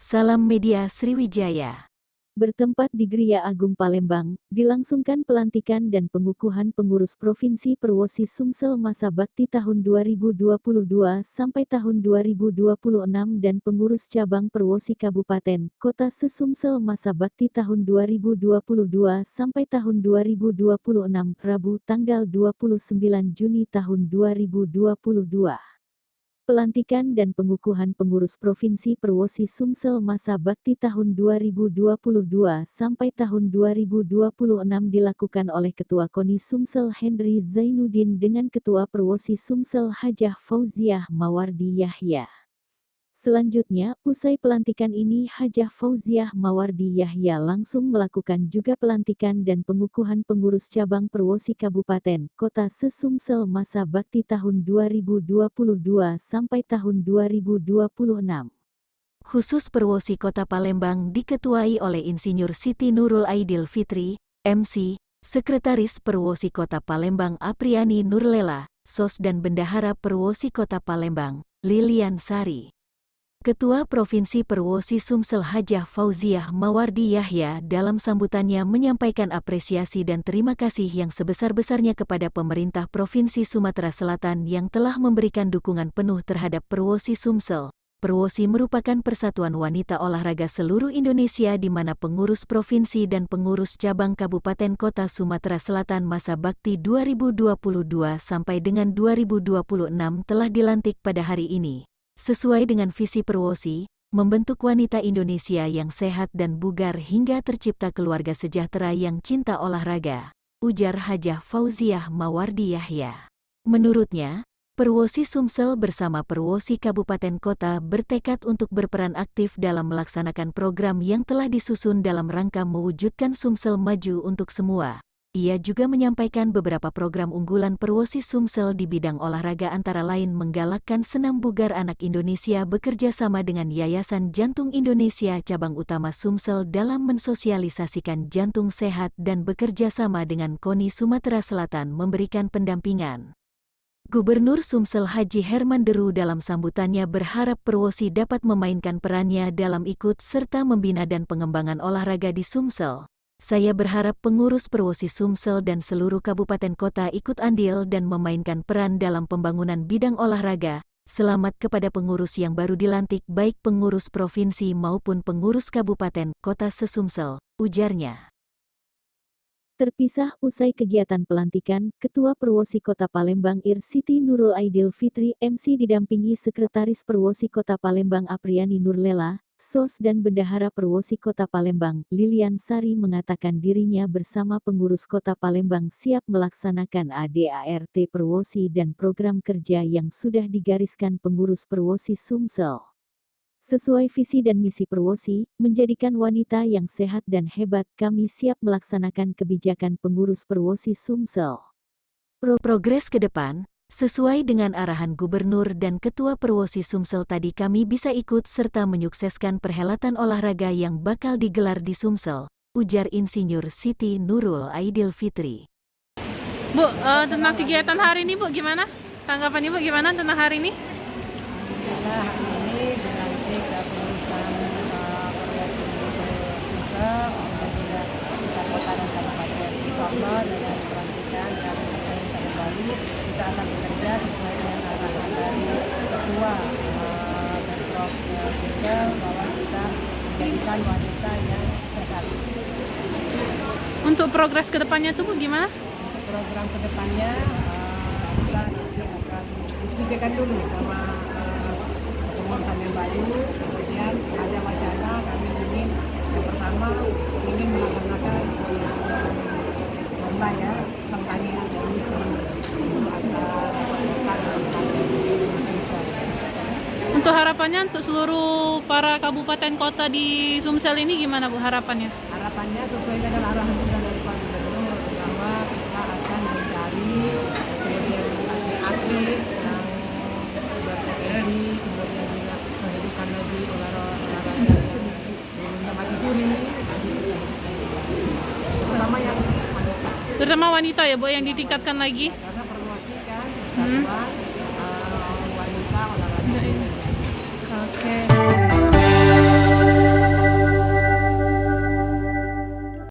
Salam Media Sriwijaya. Bertempat di Gria Agung Palembang, dilangsungkan pelantikan dan pengukuhan pengurus Provinsi Perwosi Sumsel masa bakti tahun 2022 sampai tahun 2026 dan pengurus cabang Perwosi Kabupaten, Kota Sesumsel masa bakti tahun 2022 sampai tahun 2026, Rabu tanggal 29 Juni tahun 2022. Pelantikan dan pengukuhan pengurus Provinsi Perwosi Sumsel masa bakti tahun 2022 sampai tahun 2026 dilakukan oleh Ketua KONI Sumsel Henry Zainuddin dengan Ketua Perwosi Sumsel Hajah Fauziah Mawardi Yahya. Selanjutnya, usai pelantikan ini Hajah Fauziah Mawardi Yahya langsung melakukan juga pelantikan dan pengukuhan pengurus cabang Perwosi Kabupaten, Kota Sesumsel masa bakti tahun 2022 sampai tahun 2026. Khusus Perwosi Kota Palembang diketuai oleh Insinyur Siti Nurul Aidil Fitri, MC, Sekretaris Perwosi Kota Palembang Apriani Nurlela, SOS dan Bendahara Perwosi Kota Palembang, Lilian Sari. Ketua Provinsi Perwosi Sumsel Hajah Fauziah Mawardi Yahya dalam sambutannya menyampaikan apresiasi dan terima kasih yang sebesar-besarnya kepada pemerintah Provinsi Sumatera Selatan yang telah memberikan dukungan penuh terhadap Perwosi Sumsel. Perwosi merupakan persatuan wanita olahraga seluruh Indonesia di mana pengurus provinsi dan pengurus cabang kabupaten kota Sumatera Selatan masa bakti 2022 sampai dengan 2026 telah dilantik pada hari ini. Sesuai dengan visi Perwosi, membentuk wanita Indonesia yang sehat dan bugar hingga tercipta keluarga sejahtera yang cinta olahraga, ujar Hajah Fauziah Mawardi Yahya. Menurutnya, Perwosi Sumsel bersama Perwosi Kabupaten Kota bertekad untuk berperan aktif dalam melaksanakan program yang telah disusun dalam rangka mewujudkan Sumsel maju untuk semua. Ia juga menyampaikan beberapa program unggulan Perwosi Sumsel di bidang olahraga antara lain menggalakkan senam bugar anak Indonesia bekerja sama dengan Yayasan Jantung Indonesia cabang utama Sumsel dalam mensosialisasikan jantung sehat dan bekerja sama dengan KONI Sumatera Selatan memberikan pendampingan. Gubernur Sumsel Haji Herman Deru dalam sambutannya berharap Perwosi dapat memainkan perannya dalam ikut serta membina dan pengembangan olahraga di Sumsel. Saya berharap pengurus Perwosi Sumsel dan seluruh kabupaten kota ikut andil dan memainkan peran dalam pembangunan bidang olahraga. Selamat kepada pengurus yang baru dilantik baik pengurus provinsi maupun pengurus kabupaten kota Sesumsel, ujarnya. Terpisah usai kegiatan pelantikan, Ketua Perwosi Kota Palembang Siti Nurul Aidil Fitri, MC didampingi Sekretaris Perwosi Kota Palembang Apriani Nurlela, SOS dan Bendahara Perwosi Kota Palembang, Lilian Sari mengatakan dirinya bersama pengurus Kota Palembang siap melaksanakan ADART Perwosi dan program kerja yang sudah digariskan pengurus Perwosi Sumsel. Sesuai visi dan misi Perwosi, menjadikan wanita yang sehat dan hebat, kami siap melaksanakan kebijakan pengurus Perwosi Sumsel. Progres ke depan, sesuai dengan arahan Gubernur dan Ketua Perwosi Sumsel tadi kami bisa ikut serta menyukseskan perhelatan olahraga yang bakal digelar di Sumsel, ujar Insinyur Siti Nurul Aidil Fitri. Bu, tentang kegiatan hari ini Bu, gimana? Tanggapan Ibu gimana tentang hari ini? Alhamdulillah hari ini dilantik pengurusan Perwosi Sumsel, alhamdulillah kita kota dan kabupaten. Insyaallah dengan pelantikan dan pengurusan baru kita akan bekerja sesuai dengan arahan dari Ketua Pemprov Sumsel bahwa kita menjadikan wanita yang sehat. Untuk progres ke depannya tuh Bu gimana? Untuk program kedepannya kita nanti akan diskusikan dulu sama pengurusan yang baru. Kemudian ada wacana kami ingin yang pertama ingin melaksanakan lomba ya pertanian emisi Untuk harapannya untuk seluruh para kabupaten kota di Sumsel ini gimana Bu harapannya? Harapannya sesuai dengan arahan kita dari Pak Gubernur bahwa kita akan mencari kemudian atlet yang berpotensi, kemudian juga menghidupkan lagi olahraga yang belum mati suri ini. Terutama yang wanita. Terutama wanita ya Bu yang ditingkatkan lagi. Karena Perwosi kan persatuan wanita olahraga. Oke.